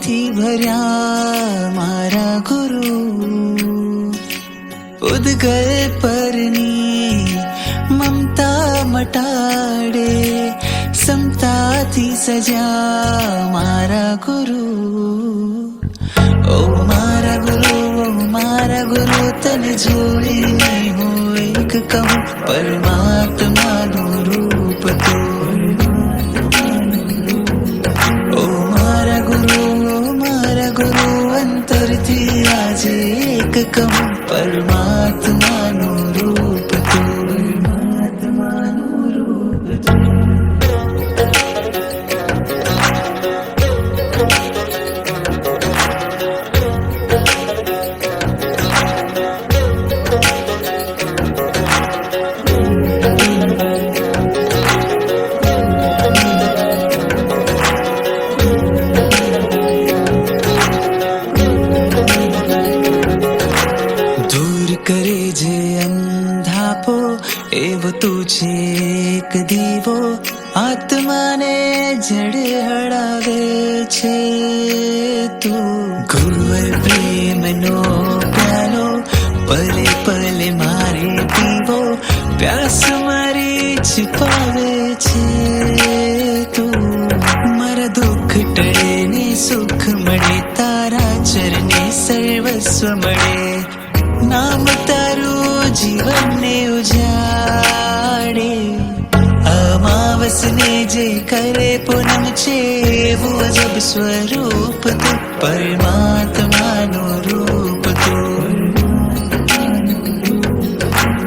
થી ભર્યા મારા ગુરુ, ઉદગલ પરની મમતા મટાડે, સમતાથી સજા મારા ગુરુ. ઓ મારા ગુરુ, ઓ મારા ગુરુ, તને જોઈને હું એક કહું, પરમાત્માનું રૂપ તું. ઓ મારા ગુરુ, ઓ મારા ગુરુ, અંતરથી આજે એક કહું, પરમાત્માનું રૂપ તું. પરમાત્માનું રૂપ તું. કરે જે અંધાપો એવો તું છે એક દીવો, આત્માને જડે હળાવે છે તું. ગુરુવર પ્રેમનો પ્યાલો પલે પલે મારે પીવો, પ્યાસ મારી છુપાવે છે તું. મારા દુઃખ ટળે ને સુખ મળે, તારા ચરણે સર્વસ્વ મળે. નામ તારું જીવનને ઉજાડે, અમાવસને જે કરે પૂનમ છે એવું અજબ સ્વરૂપ તું. પરમાત્માનું રૂપ તું.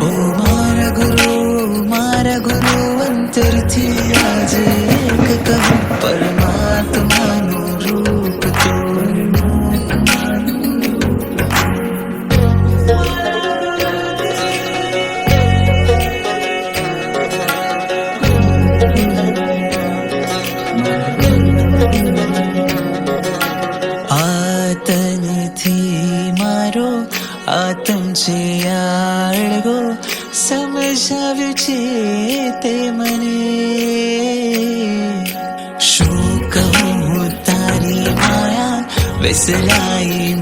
ઓ મારા ગુરુ, મારા ગુરુ, અંતરથી આજે એક કહું, પરમાત્માનું રૂપ તું. આતનથી મારો આતમ છે આળગો, સમજાવ્યું છે તે મને. શું કહું તારી માયા વેસલાઈ